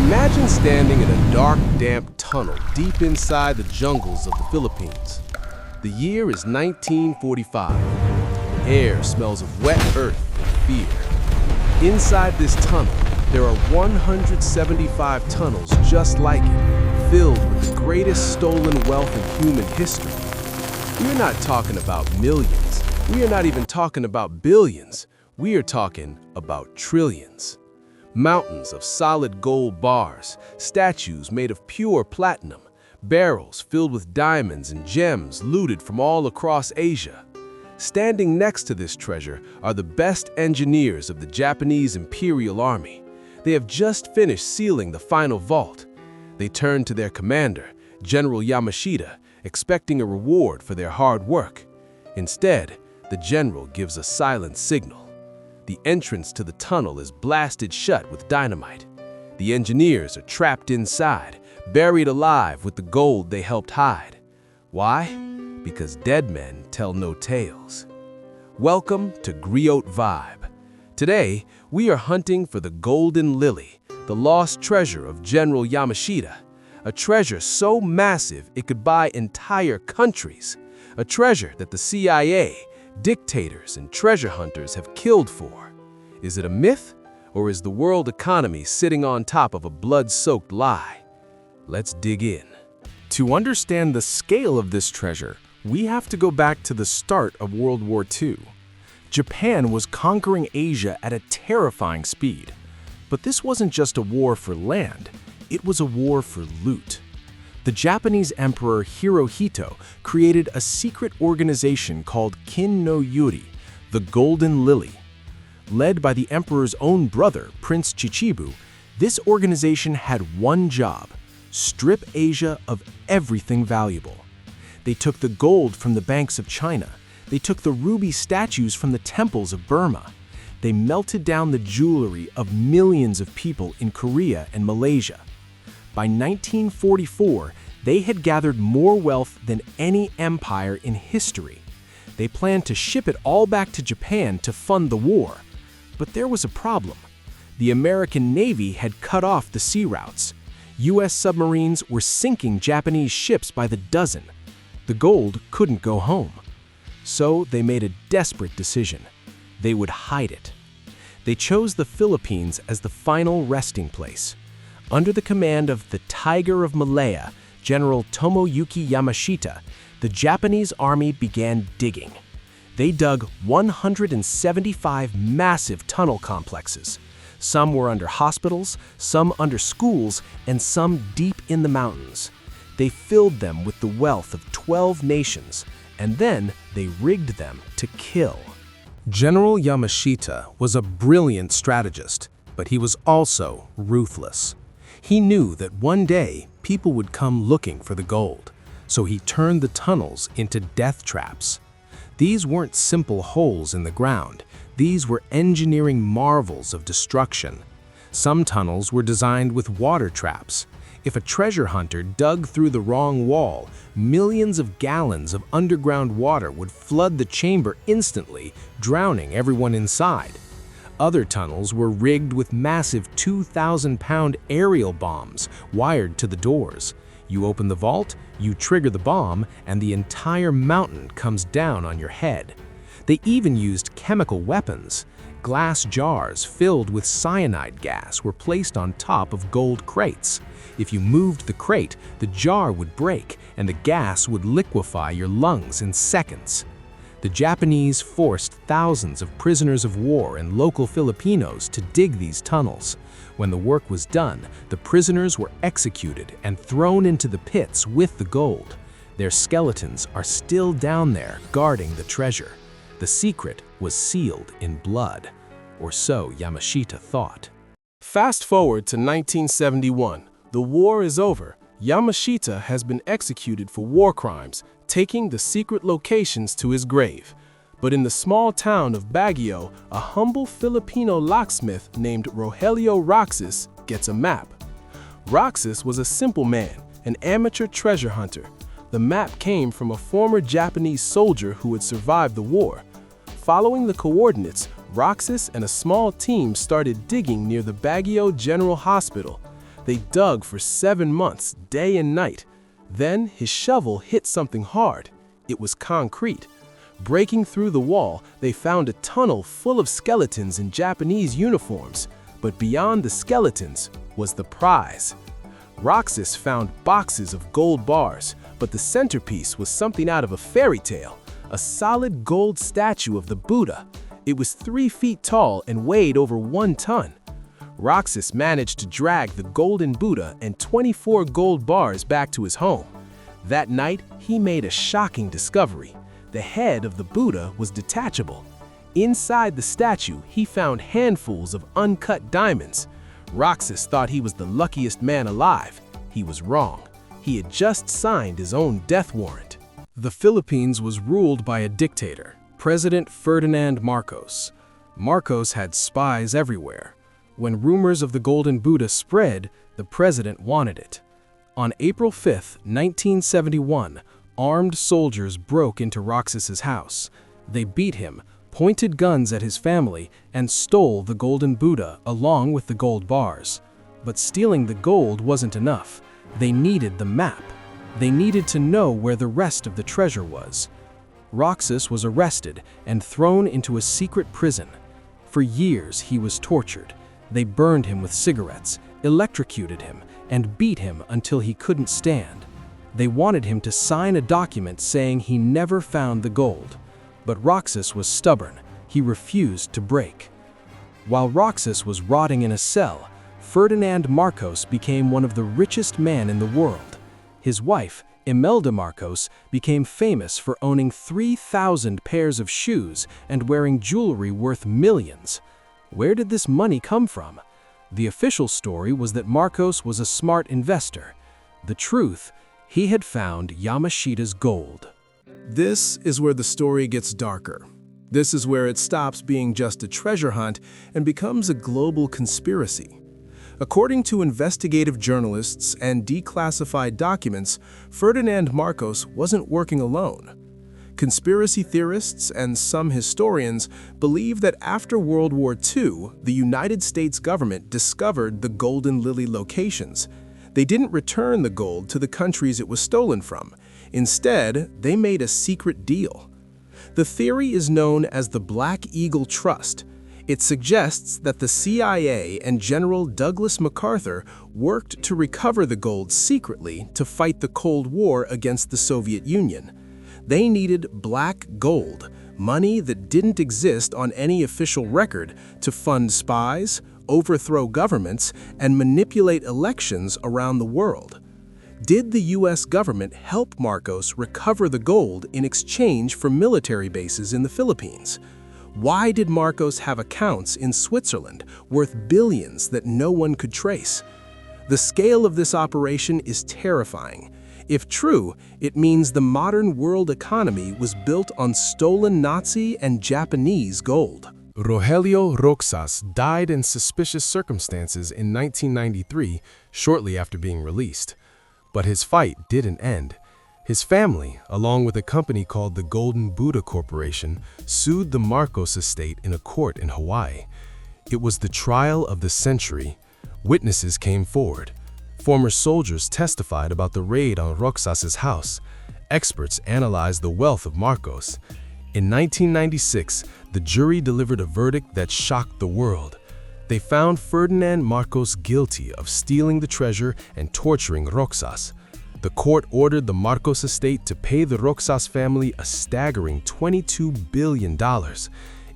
Imagine standing in a dark, damp tunnel deep inside the jungles of the Philippines. The year is 1945. The air smells of wet earth and fear. Inside this tunnel, there are 175 tunnels just like it, filled with the greatest stolen wealth in human history. We're not talking about millions. We are not even talking about billions. We are talking about trillions. Mountains of solid gold bars, statues made of pure platinum, barrels filled with diamonds and gems looted from all across Asia. Standing next to this treasure are the best engineers of the Japanese Imperial Army. They have just finished sealing the final vault. They turn to their commander, General Yamashita, expecting a reward for their hard work. Instead, the general gives a silent signal. The entrance to the tunnel is blasted shut with dynamite. The engineers are trapped inside, buried alive with the gold they helped hide. Why? Because dead men tell no tales. Welcome to GriotVibe. Today, we are hunting for the Golden Lily, the lost treasure of General Yamashita. A treasure so massive it could buy entire countries. A treasure that the CIA, dictators, and treasure hunters have killed for. Is it a myth, or is the world economy sitting on top of a blood-soaked lie? Let's dig in. To understand the scale of this treasure, we have to go back to the start of World War II. Japan was conquering Asia at a terrifying speed. But this wasn't just a war for land, it was a war for loot. The Japanese Emperor Hirohito created a secret organization called Kin no Yuri, the Golden Lily. Led by the emperor's own brother, Prince Chichibu, this organization had one job: strip Asia of everything valuable. They took the gold from the banks of China. They took the ruby statues from the temples of Burma. They melted down the jewelry of millions of people in Korea and Malaysia. By 1944, they had gathered more wealth than any empire in history. They planned to ship it all back to Japan to fund the war. But there was a problem. The American Navy had cut off the sea routes. U.S. submarines were sinking Japanese ships by the dozen. The gold couldn't go home. So they made a desperate decision. They would hide it. They chose the Philippines as the final resting place. Under the command of the Tiger of Malaya, General Tomoyuki Yamashita, the Japanese army began digging. They dug 175 massive tunnel complexes. Some were under hospitals, some under schools, and some deep in the mountains. They filled them with the wealth of 12 nations, and then they rigged them to kill. General Yamashita was a brilliant strategist, but he was also ruthless. He knew that one day people would come looking for the gold, so he turned the tunnels into death traps. These weren't simple holes in the ground. These were engineering marvels of destruction. Some tunnels were designed with water traps. If a treasure hunter dug through the wrong wall, millions of gallons of underground water would flood the chamber instantly, drowning everyone inside. Other tunnels were rigged with massive 2,000-pound aerial bombs wired to the doors. You open the vault, you trigger the bomb, and the entire mountain comes down on your head. They even used chemical weapons. Glass jars filled with cyanide gas were placed on top of gold crates. If you moved the crate, the jar would break, and the gas would liquefy your lungs in seconds. The Japanese forced thousands of prisoners of war and local Filipinos to dig these tunnels. When the work was done, the prisoners were executed and thrown into the pits with the gold. Their skeletons are still down there guarding the treasure. The secret was sealed in blood, or so Yamashita thought. Fast forward to 1971. The war is over. Yamashita has been executed for war crimes, taking the secret locations to his grave. But in the small town of Baguio, a humble Filipino locksmith named Rogelio Roxas gets a map. Roxas was a simple man, an amateur treasure hunter. The map came from a former Japanese soldier who had survived the war. Following the coordinates, Roxas and a small team started digging near the Baguio General Hospital. They dug for 7 months, day and night. Then his shovel hit something hard. It was concrete. Breaking through the wall, they found a tunnel full of skeletons in Japanese uniforms. But beyond the skeletons was the prize. Roxas found boxes of gold bars, but the centerpiece was something out of a fairy tale, a solid gold statue of the Buddha. It was 3 feet tall and weighed over 1 ton. Roxas managed to drag the golden Buddha and 24 gold bars back to his home. That night, he made a shocking discovery. The head of the Buddha was detachable. Inside the statue, he found handfuls of uncut diamonds. Roxas thought he was the luckiest man alive. He was wrong. He had just signed his own death warrant. The Philippines was ruled by a dictator, President Ferdinand Marcos. Marcos had spies everywhere. When rumors of the Golden Buddha spread, the president wanted it. On April 5, 1971, armed soldiers broke into Roxas's house. They beat him, pointed guns at his family, and stole the Golden Buddha along with the gold bars. But stealing the gold wasn't enough. They needed the map. They needed to know where the rest of the treasure was. Roxas was arrested and thrown into a secret prison. For years, he was tortured. They burned him with cigarettes, electrocuted him, and beat him until he couldn't stand. They wanted him to sign a document saying he never found the gold. But Roxas was stubborn. He refused to break. While Roxas was rotting in a cell, Ferdinand Marcos became one of the richest men in the world. His wife, Imelda Marcos, became famous for owning 3,000 pairs of shoes and wearing jewelry worth millions. Where did this money come from? The official story was that Marcos was a smart investor. The truth, he had found Yamashita's gold. This is where the story gets darker. This is where it stops being just a treasure hunt and becomes a global conspiracy. According to investigative journalists and declassified documents, Ferdinand Marcos wasn't working alone. Conspiracy theorists and some historians believe that after World War II, the United States government discovered the Golden Lily locations. They didn't return the gold to the countries it was stolen from. Instead, they made a secret deal. The theory is known as the Black Eagle Trust. It suggests that the CIA and General Douglas MacArthur worked to recover the gold secretly to fight the Cold War against the Soviet Union. They needed black gold, money that didn't exist on any official record, to fund spies, overthrow governments, and manipulate elections around the world. Did the US government help Marcos recover the gold in exchange for military bases in the Philippines? Why did Marcos have accounts in Switzerland worth billions that no one could trace? The scale of this operation is terrifying. If true, it means the modern world economy was built on stolen Nazi and Japanese gold. Rogelio Roxas died in suspicious circumstances in 1993, shortly after being released. But his fight didn't end. His family, along with a company called the Golden Buddha Corporation, sued the Marcos estate in a court in Hawaii. It was the trial of the century. Witnesses came forward. Former soldiers testified about the raid on Roxas's house. Experts analyzed the wealth of Marcos. In 1996, the jury delivered a verdict that shocked the world. They found Ferdinand Marcos guilty of stealing the treasure and torturing Roxas. The court ordered the Marcos estate to pay the Roxas family a staggering $22 billion.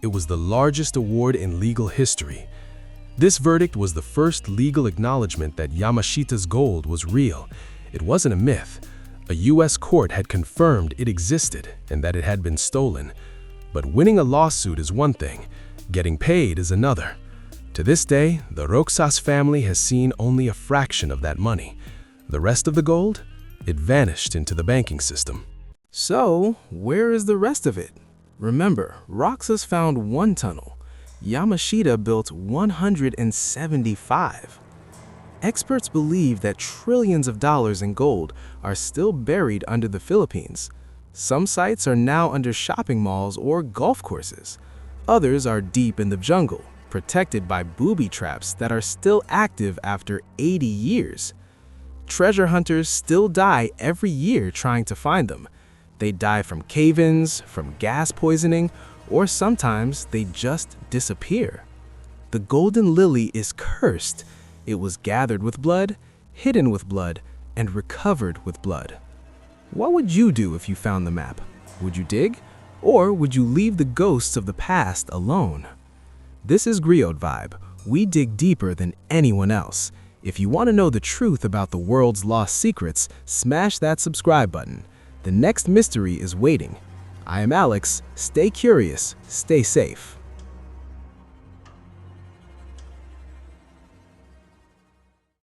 It was the largest award in legal history. This verdict was the first legal acknowledgement that Yamashita's gold was real. It wasn't a myth. A US court had confirmed it existed and that it had been stolen. But winning a lawsuit is one thing, getting paid is another. To this day, the Roxas family has seen only a fraction of that money. The rest of the gold? It vanished into the banking system. So, where is the rest of it? Remember, Roxas found 1 tunnel. Yamashita built 175. Experts believe that trillions of dollars in gold are still buried under the Philippines. Some sites are now under shopping malls or golf courses. Others are deep in the jungle. protected by booby traps that are still active after 80 years. Treasure hunters still die every year trying to find them. They die from cave-ins, from gas poisoning, or sometimes they just disappear. The golden lily is cursed. It was gathered with blood, hidden with blood, and recovered with blood. What would you do if you found the map? Would you dig? Or would you leave the ghosts of the past alone? This is GriotVibe. We dig deeper than anyone else. If you want to know the truth about the world's lost secrets, smash that subscribe button. The next mystery is waiting. I am Alex. Stay curious, stay safe.